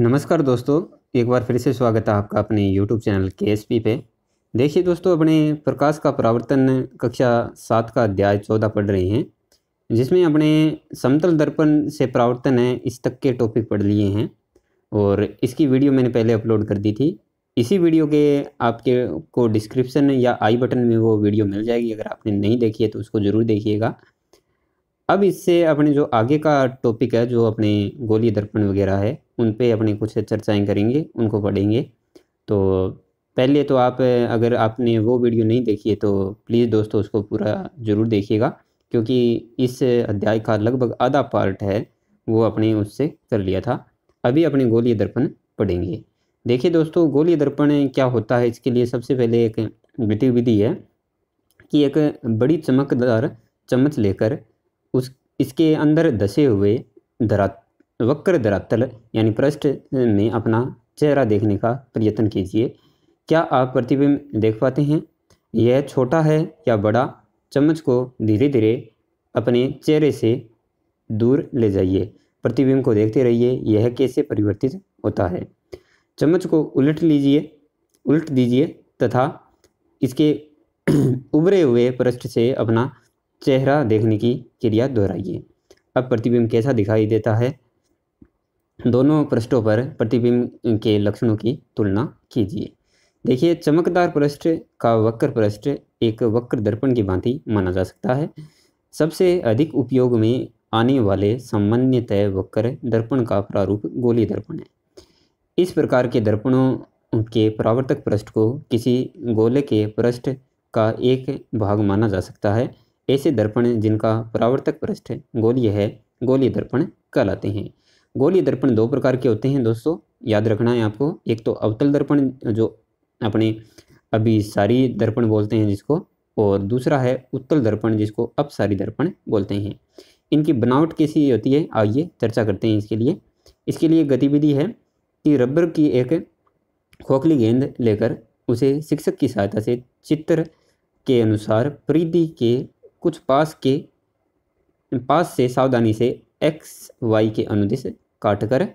नमस्कार दोस्तों, एक बार फिर से स्वागत है आपका अपने YouTube चैनल KSP पे। देखिए दोस्तों, अपने प्रकाश का परावर्तन कक्षा 7 का अध्याय 14 पढ़ रहे हैं, जिसमें अपने समतल दर्पण से परावर्तन है इस तक के टॉपिक पढ़ लिए हैं और इसकी वीडियो मैंने पहले अपलोड कर दी थी। इसी वीडियो के आपके को डिस्क्रिप्शन या आई बटन में वो वीडियो मिल जाएगी। अगर आपने नहीं देखी है तो उसको ज़रूर देखिएगा। अब इससे अपने जो आगे का टॉपिक है, जो अपने गोलीय दर्पण वगैरह है, उन पे अपने कुछ चर्चाएं करेंगे, उनको पढ़ेंगे। तो पहले तो आप, अगर आपने वो वीडियो नहीं देखी है तो प्लीज़ दोस्तों उसको पूरा ज़रूर देखिएगा, क्योंकि इस अध्याय का लगभग आधा पार्ट है वो अपने उससे कर लिया था। अभी अपने गोलीय दर्पण पढ़ेंगे। देखिए दोस्तों, गोलीय दर्पण क्या होता है, इसके लिए सबसे पहले एक गतिविधि है कि एक बड़ी चमकदार चम्मच लेकर इसके अंदर धसे हुए वक्र धरातल यानी पृष्ठ में अपना चेहरा देखने का प्रयत्न कीजिए। क्या आप प्रतिबिंब देख पाते हैं? यह छोटा है या बड़ा? चम्मच को धीरे धीरे अपने चेहरे से दूर ले जाइए, प्रतिबिंब को देखते रहिए यह कैसे परिवर्तित होता है। चम्मच को उल्ट दीजिए तथा इसके उभरे हुए पृष्ठ से अपना चेहरा देखने की क्रिया दोहराइए। अब प्रतिबिंब कैसा दिखाई देता है? दोनों पृष्ठों पर प्रतिबिंब के लक्षणों की तुलना कीजिए। देखिए, चमकदार पृष्ठ का वक्र पृष्ठ एक वक्र दर्पण की भांति माना जा सकता है। सबसे अधिक उपयोग में आने वाले सामान्यतः वक्र दर्पण का प्रारूप गोलीय दर्पण है। इस प्रकार के दर्पणों के परावर्तक पृष्ठ को किसी गोले के पृष्ठ का एक भाग माना जा सकता है। ऐसे दर्पण जिनका परावर्तक पृष्ठ गोलीय है, गोलीय दर्पण कहलाते हैं। गोलीय दर्पण दो प्रकार के होते हैं दोस्तों, याद रखना है आपको। एक तो अवतल दर्पण, जो अपने अभिसारी दर्पण बोलते हैं जिसको, और दूसरा है उत्तल दर्पण, जिसको अपसारी दर्पण बोलते हैं। इनकी बनावट कैसी होती है, आइए चर्चा करते हैं। इसके लिए गतिविधि है कि रबर की एक खोखली गेंद लेकर उसे शिक्षक की सहायता से चित्र के अनुसार परिधि के कुछ पास से सावधानी से XY के अनुदिश काटकर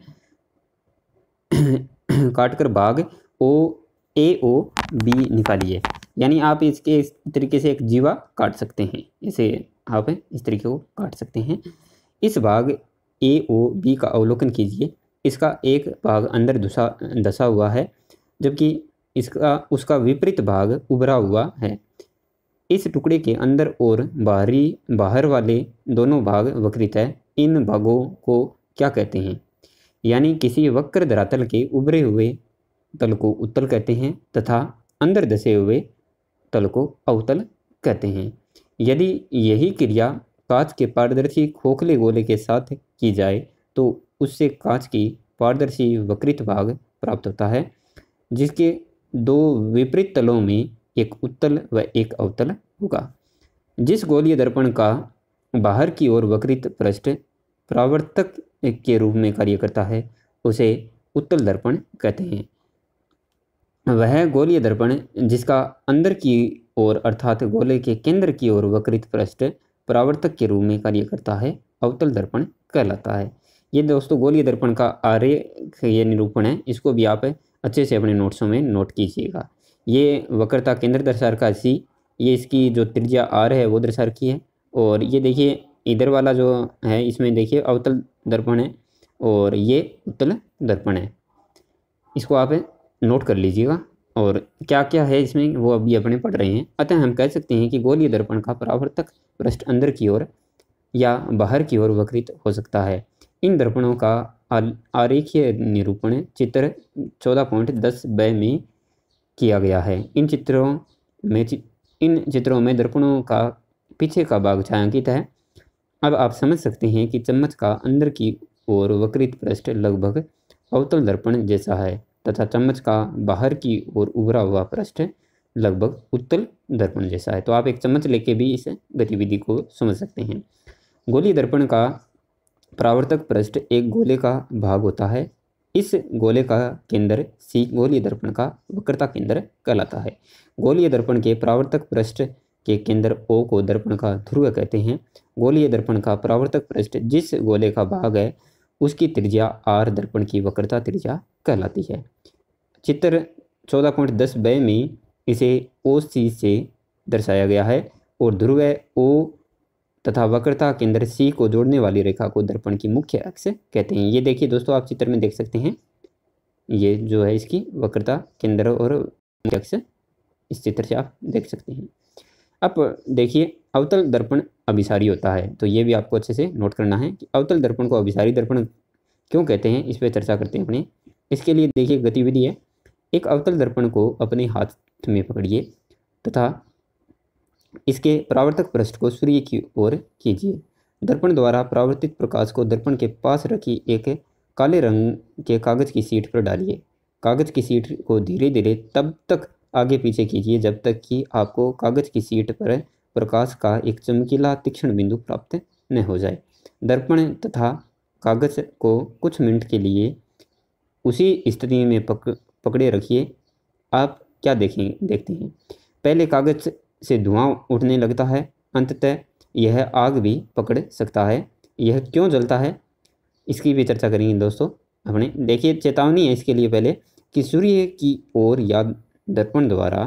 भाग AOB निकालिए। यानी आप इसके इस तरीके से एक जीवा काट सकते हैं, इसे आप इस तरीके को काट सकते हैं। इस भाग AOB का अवलोकन कीजिए। इसका एक भाग अंदर धसा हुआ है, जबकि उसका विपरीत भाग उभरा हुआ है। इस टुकड़े के अंदर और बाहर वाले दोनों भाग वक्रित है। इन भागों को क्या कहते हैं? यानी किसी वक्र धरातल के उभरे हुए तल को उत्तल कहते हैं तथा अंदर धसे हुए तल को अवतल कहते हैं। यदि यही क्रिया कांच के पारदर्शी खोखले गोले के साथ की जाए तो उससे कांच की पारदर्शी वक्रित भाग प्राप्त होता है, जिसके दो विपरीत तलों में एक उत्तल व एक अवतल होगा। जिस गोलीय दर्पण का बाहर की ओर वक्रित पृष्ठ परावर्तक के रूप में कार्य करता है उसे उत्तल दर्पण कहते हैं। वह गोलीय दर्पण जिसका अंदर की ओर अर्थात गोले के केंद्र की ओर वक्रित पृष्ठ परावर्तक के रूप में कार्य करता है अवतल दर्पण कहलाता है। ये दोस्तों गोलीय दर्पण का आरेख, ये निरूपण है, इसको भी आप अच्छे से अपने नोट्सों में नोट कीजिएगा। ये वक्रता केंद्र दर्शा रखा C, ये इसकी जो त्रिज्या R है वो दर्शा रखी है। और ये देखिए इधर वाला जो है, इसमें देखिए अवतल दर्पण है और ये उत्तल दर्पण है। इसको आप नोट कर लीजिएगा। और क्या क्या है इसमें वो अभी अपने पढ़ रहे हैं। अतः हम कह सकते हैं कि गोलीय दर्पण का परावर्तक पृष्ठ अंदर की ओर या बाहर की ओर वक्रित हो सकता है। इन दर्पणों का आरेखीय निरूपण चित्र 14.10b में किया गया है। इन चित्रों में दर्पणों का पीछे का भाग छायांकित है। अब आप समझ सकते हैं कि चम्मच का अंदर की ओर वक्रित पृष्ठ लगभग अवतल दर्पण जैसा है तथा चम्मच का बाहर की ओर उभरा हुआ पृष्ठ लगभग उत्तल दर्पण जैसा है। तो आप एक चम्मच लेके भी इस गतिविधि को समझ सकते हैं। गोलीय दर्पण का परावर्तक पृष्ठ एक गोले का भाग होता है। इस गोले का केंद्र C गोलीय दर्पण का वक्रता केंद्र कहलाता है। गोलीय दर्पण के परावर्तक पृष्ठ के केंद्र O को दर्पण का ध्रुव कहते हैं। गोलीय दर्पण का परावर्तक पृष्ठ जिस गोले का भाग है उसकी त्रिज्या r दर्पण की वक्रता त्रिज्या कहलाती है। चित्र 14.10 ब में इसे OC से दर्शाया गया है और ध्रुव O तथा वक्रता केंद्र C को जोड़ने वाली रेखा को दर्पण की मुख्य अक्ष कहते हैं। ये देखिए दोस्तों, आप चित्र में देख सकते हैं, ये जो है इसकी वक्रता केंद्र और मुख्य अक्ष इस चित्र से आप देख सकते हैं। अब देखिए, अवतल दर्पण अभिसारी होता है, तो ये भी आपको अच्छे से नोट करना है कि अवतल दर्पण को अभिसारी दर्पण क्यों कहते हैं, इस पर चर्चा करते हैं अपने। इसके लिए देखिए गतिविधि है। एक अवतल दर्पण को अपने हाथ में पकड़िए तथा इसके परावर्तक पृष्ठ को सूर्य की ओर कीजिए। दर्पण द्वारा परावर्तित प्रकाश को दर्पण के पास रखी एक काले रंग के कागज की शीट पर डालिए। कागज की शीट को धीरे धीरे तब तक आगे पीछे कीजिए जब तक कि आपको कागज की शीट पर प्रकाश का एक चमकीला तीक्ष्ण बिंदु प्राप्त न हो जाए। दर्पण तथा कागज को कुछ मिनट के लिए उसी स्थिति में पकड़े रखिए। आप क्या देखते हैं, पहले कागज से धुआं उठने लगता है, अंततः यह आग भी पकड़ सकता है। यह क्यों जलता है, इसकी भी चर्चा करेंगे दोस्तों अपने। देखिए, चेतावनी है इसके लिए पहले कि सूर्य की ओर या दर्पण द्वारा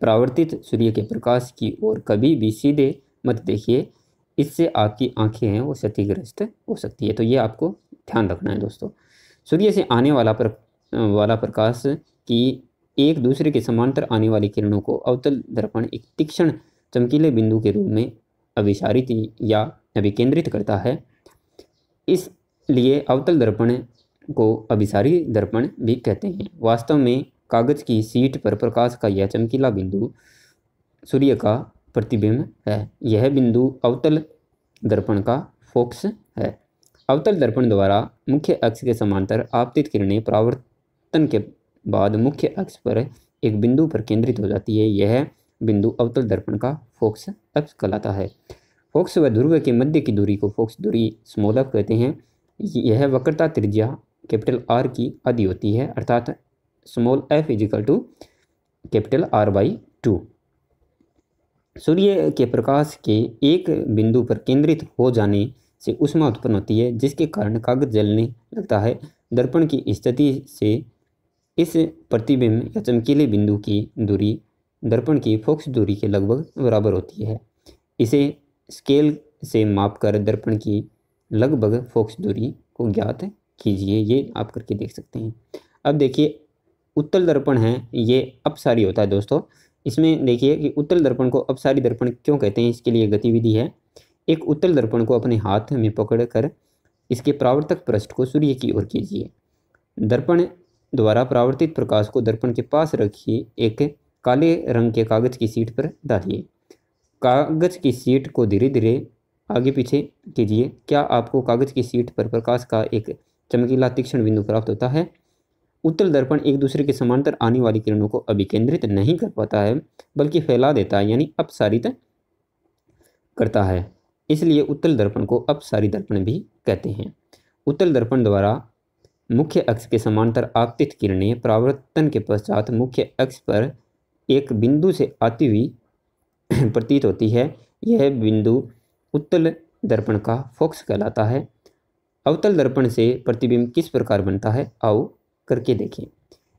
परावर्तित सूर्य के प्रकाश की ओर कभी भी सीधे मत देखिए, इससे आपकी आंखें हैं वो क्षतिग्रस्त हो सकती है। तो ये आपको ध्यान रखना है दोस्तों। सूर्य से आने वाला प्रकाश की एक दूसरे के समांतर आने वाली किरणों को अवतल दर्पण एक तीक्ष्ण चमकीले बिंदु के रूप में अभिसारित या अभिकेंद्रित करता है। इसलिए अवतल दर्पण को अभिसारी दर्पण भी कहते हैं। वास्तव में कागज की शीट पर प्रकाश का यह चमकीला बिंदु सूर्य का प्रतिबिंब है। यह बिंदु अवतल दर्पण का फोकस है। अवतल दर्पण द्वारा मुख्य अक्ष के समांतर आपतित किरणें परावर्तन के बाद मुख्य अक्ष पर एक बिंदु पर केंद्रित हो जाती है। यह बिंदु अवतल दर्पण का फोकस अक्ष कहलाता है। फोकस व ध्रुव के मध्य की दूरी को फोकस दूरी स्मॉल f कहते हैं। यह वक्रता त्रिज्या कैपिटल R की आधी होती है, अर्थात small f is equal to capital R/2। सूर्य के प्रकाश के एक बिंदु पर केंद्रित हो जाने से ऊष्मा उत्पन्न होती है, जिसके कारण कागज जलने लगता है। दर्पण की स्थिति से इस प्रतिबिंब या चमकीले बिंदु की दूरी दर्पण की फोकस दूरी के लगभग बराबर होती है। इसे स्केल से मापकर दर्पण की लगभग फोकस दूरी को ज्ञात कीजिए। ये आप करके देख सकते हैं। अब देखिए, उत्तल दर्पण है, ये अपसारी होता है दोस्तों। इसमें देखिए कि उत्तल दर्पण को अपसारी दर्पण क्यों कहते हैं, इसके लिए गतिविधि है। एक उत्तल दर्पण को अपने हाथ में पकड़कर इसके परावर्तक पृष्ठ को सूर्य की ओर कीजिए। दर्पण द्वारा परावर्तित प्रकाश को दर्पण के पास रखी एक काले रंग के कागज की शीट पर डालिए। कागज की शीट को धीरे धीरे आगे पीछे कीजिए। क्या आपको कागज की शीट पर प्रकाश का एक चमकीला तीक्ष्ण बिंदु प्राप्त होता है? उत्तल दर्पण एक दूसरे के समांतर आने वाली किरणों को अभिकेंद्रित नहीं कर पाता है, बल्कि फैला देता है, यानी अपसारित करता है। इसलिए उत्तल दर्पण को अपसारी दर्पण भी कहते हैं। उत्तल दर्पण द्वारा मुख्य अक्ष के समांतर आपतित किरणें परावर्तन के पश्चात मुख्य अक्ष पर एक बिंदु से आती हुई प्रतीत होती है। यह बिंदु उत्तल दर्पण का फोकस कहलाता है। अवतल दर्पण से प्रतिबिंब किस प्रकार बनता है, आओ करके देखें।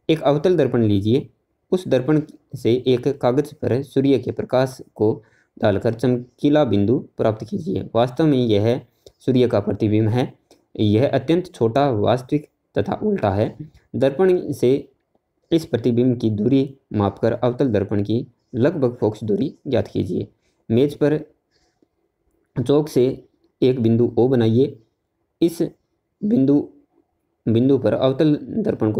एक अवतल दर्पण लीजिए। उस दर्पण से एक कागज पर सूर्य के प्रकाश को डालकर चमकीला बिंदु प्राप्त कीजिए। वास्तव में यह सूर्य का प्रतिबिंब है। यह अत्यंत छोटा, वास्तविक तथा उल्टा है। दर्पण से इस प्रतिबिंब की दूरी मापकर अवतल दर्पण की लगभग फोकस दूरी ज्ञात कीजिए। मेज पर चौक से एक बिंदु O बनाइए। इस बिंदु पर अवतल दर्पण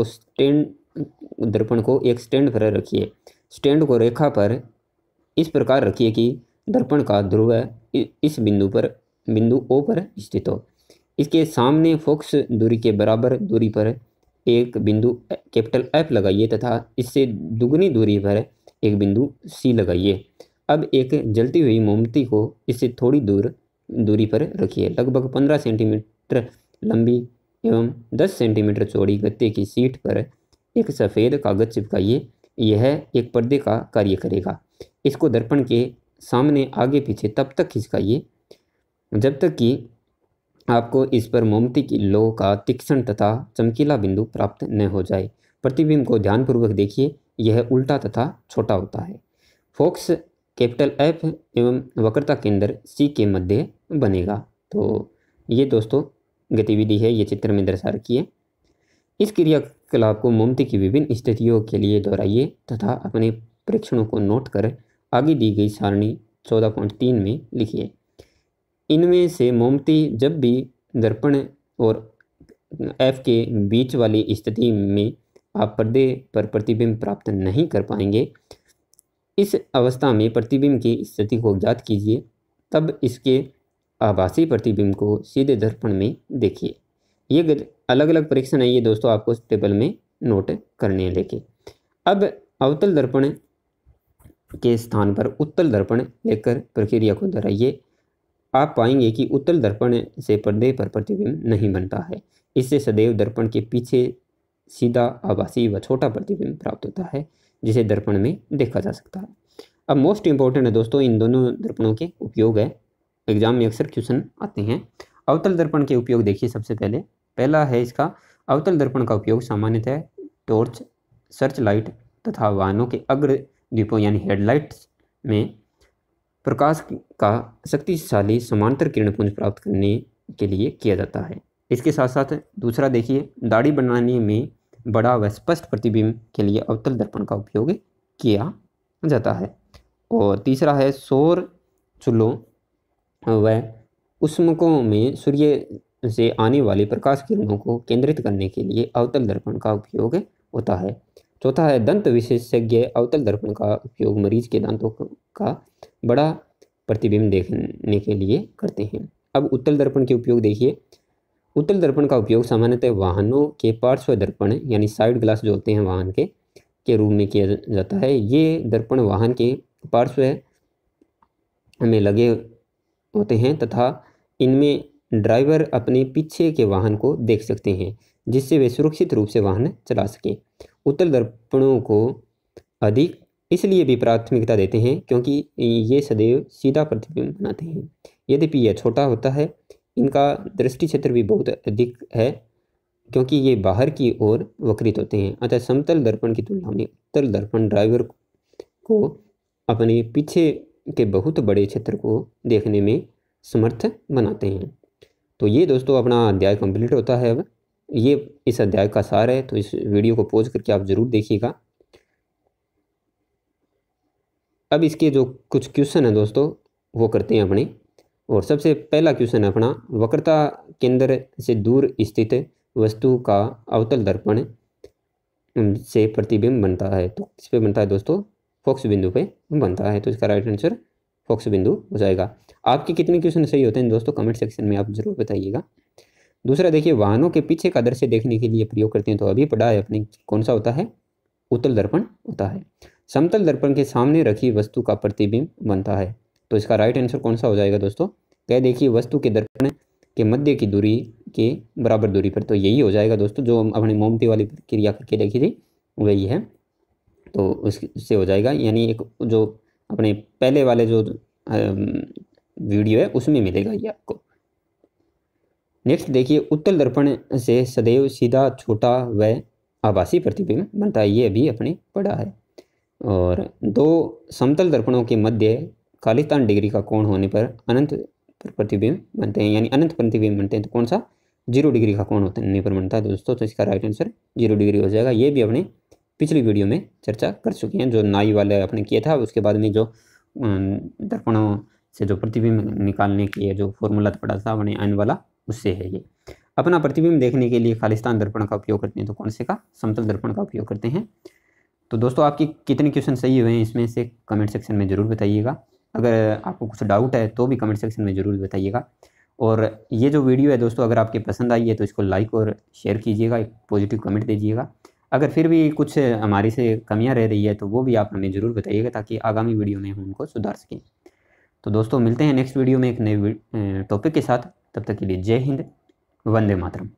को एक स्टैंड पर रखिए। स्टैंड को रेखा पर इस प्रकार रखिए कि दर्पण का ध्रुव इस बिंदु O पर स्थित हो। इसके सामने फोकस दूरी के बराबर दूरी पर एक बिंदु कैपिटल F लगाइए तथा इससे दुगनी दूरी पर एक बिंदु C लगाइए। अब एक जलती हुई मोमबत्ती को इससे थोड़ी दूरी पर रखिए। लगभग 15 सेंटीमीटर लंबी एवं 10 सेंटीमीटर चौड़ी गत्ते की शीट पर एक सफ़ेद कागज चिपकाइए। यह एक पर्दे का कार्य करेगा। इसको दर्पण के सामने आगे पीछे तब तक खिसकाइए जब तक कि आपको इस पर मोमबत्ती की लो का तीक्ष्ण तथा चमकीला बिंदु प्राप्त न हो जाए। प्रतिबिंब को ध्यानपूर्वक देखिए, यह उल्टा तथा छोटा होता है। फोकस कैपिटल F एवं वक्रता केंद्र C के मध्य बनेगा। तो ये दोस्तों गतिविधि है, ये चित्र में दर्शा रखी है। इस क्रियाकलाप को मोमबत्ती की विभिन्न स्थितियों के लिए दोहराइए तथा अपने परीक्षणों को नोट कर आगे दी गई सारणी 14.3 में लिखिए। इनमें से मोमबत्ती जब भी दर्पण और F के बीच वाली स्थिति में आप पर्दे पर प्रतिबिंब प्राप्त नहीं कर पाएंगे, इस अवस्था में प्रतिबिंब की स्थिति को ज्ञात कीजिए, तब इसके आभासी प्रतिबिंब को सीधे दर्पण में देखिए। ये अलग अलग परीक्षण है, ये दोस्तों आपको टेबल में नोट करने हैं लेके। अब अवतल दर्पण के स्थान पर उत्तल दर्पण लेकर प्रक्रिया को दोहराइए। आप पाएंगे कि उत्तल दर्पण से पर्दे पर प्रतिबिंब नहीं बनता है। इससे सदैव दर्पण के पीछे सीधा आभासी व छोटा प्रतिबिंब प्राप्त होता है, जिसे दर्पण में देखा जा सकता है। अब मोस्ट इंपॉर्टेंट है दोस्तों इन दोनों दर्पणों के उपयोग है, एग्जाम में अक्सर क्वेश्चन आते हैं। अवतल दर्पण के उपयोग देखिए। सबसे पहला है इसका अवतल दर्पण का उपयोग सामान्यतः टॉर्च, सर्च लाइट तथा वाहनों के अग्र दीपों यानी हेडलाइट्स में प्रकाश का शक्तिशाली समांतर किरणपुंज प्राप्त करने के लिए किया जाता है। इसके साथ साथ दूसरा देखिए, दाढ़ी बनाने में बड़ा व स्पष्ट प्रतिबिंब के लिए अवतल दर्पण का उपयोग किया जाता है। और तीसरा है सौर चूल्हों व उष्मकों में सूर्य से आने वाली प्रकाश किरणों को केंद्रित करने के लिए अवतल दर्पण का उपयोग होता है। चौथा है दंत विशेषज्ञ अवतल दर्पण का उपयोग मरीज के दांतों का बड़ा प्रतिबिंब देखने के लिए करते हैं। अब उत्तल दर्पण के उपयोग देखिए। उत्तल दर्पण का उपयोग सामान्यतः वाहनों के पार्श्व दर्पण यानी साइड ग्लास जो होते हैं वाहन के रूप में किया जाता है। ये दर्पण वाहन के पार्श्व में लगे होते हैं तथा इनमें ड्राइवर अपने पीछे के वाहन को देख सकते हैं, जिससे वे सुरक्षित रूप से वाहन चला सकें। उत्तल दर्पणों को अधिक इसलिए भी प्राथमिकता देते हैं क्योंकि ये सदैव सीधा प्रतिबिंब बनाते हैं। यद्यपि यह छोटा होता है, इनका दृष्टि क्षेत्र भी बहुत अधिक है क्योंकि ये बाहर की ओर वक्रित होते हैं। अतः समतल दर्पण की तुलना में उत्तल दर्पण ड्राइवर को अपने पीछे के बहुत बड़े क्षेत्र को देखने में समर्थ बनाते हैं। तो ये दोस्तों अपना अध्याय कंप्लीट होता है। अब ये इस अध्याय का सार है, तो इस वीडियो को पॉज करके आप ज़रूर देखिएगा। अब इसके जो कुछ क्वेश्चन है दोस्तों वो करते हैं अपने। और सबसे पहला क्वेश्चन है अपना, वक्रता केंद्र से दूर स्थित वस्तु का अवतल दर्पण से प्रतिबिंब बनता है, तो किस पे बनता है दोस्तों? फोकस बिंदु पे बनता है। तो इसका राइट आंसर फोकस बिंदु हो जाएगा। आपके कितने क्वेश्चन सही होते हैं दोस्तों कमेंट सेक्शन में आप जरूर बताइएगा। दूसरा देखिए, वाहनों के पीछे का दृश्य देखने के लिए प्रयोग करते हैं, तो अभी पढ़ा है अपने, कौन सा होता है? उत्तल दर्पण होता है। समतल दर्पण के सामने रखी वस्तु का प्रतिबिंब बनता है, तो इसका राइट आंसर कौन सा हो जाएगा दोस्तों? क्या देखिए, वस्तु के दर्पण के मध्य की दूरी के बराबर दूरी पर, तो यही हो जाएगा दोस्तों जो अपनी मोमबत्ती वाली क्रिया करके देखी थी वही है, तो उससे हो जाएगा। यानी एक जो अपने पहले वाले जो वीडियो है उसमें मिलेगा ये आपको। नेक्स्ट देखिए, उत्तल दर्पण से सदैव सीधा छोटा व आभासी प्रतिबिंब बनता है, ये अभी अपने पढ़ा है। और दो समतल दर्पणों के मध्य खालिस्तान डिग्री का कोण होने पर अनंत प्रतिबिंब बनते हैं, यानी अनंत प्रतिबिंब बनते हैं, तो कौन सा? 0 डिग्री का कोण होने पर बनता है दोस्तों, तो इसका राइट आंसर 0 डिग्री हो जाएगा। ये भी अपने पिछली वीडियो में चर्चा कर चुके हैं, जो नाई वाले अपने किया था। उसके बाद में जो दर्पणों से जो प्रतिबिंब निकालने की जो फॉर्मूला पड़ा था अपने आयन वाला, उससे है ये। अपना प्रतिबिंब देखने के लिए खालिस्तान दर्पण का उपयोग करते हैं, तो कौन से का? समतल दर्पण का उपयोग करते हैं। तो दोस्तों आपकी कितने क्वेश्चन सही हुए हैं इसमें से कमेंट सेक्शन में ज़रूर बताइएगा। अगर आपको कुछ डाउट है तो भी कमेंट सेक्शन में ज़रूर बताइएगा। और ये जो वीडियो है दोस्तों अगर आपके पसंद आई है तो इसको लाइक और शेयर कीजिएगा, एक पॉजिटिव कमेंट दीजिएगा। अगर फिर भी कुछ हमारी से कमियां रह रही है तो वो भी आप हमें ज़रूर बताइएगा, ताकि आगामी वीडियो में हम उनको सुधार सकें। तो दोस्तों मिलते हैं नेक्स्ट वीडियो में एक नए टॉपिक के साथ। तब तक के लिए जय हिंद, वंदे मातरम।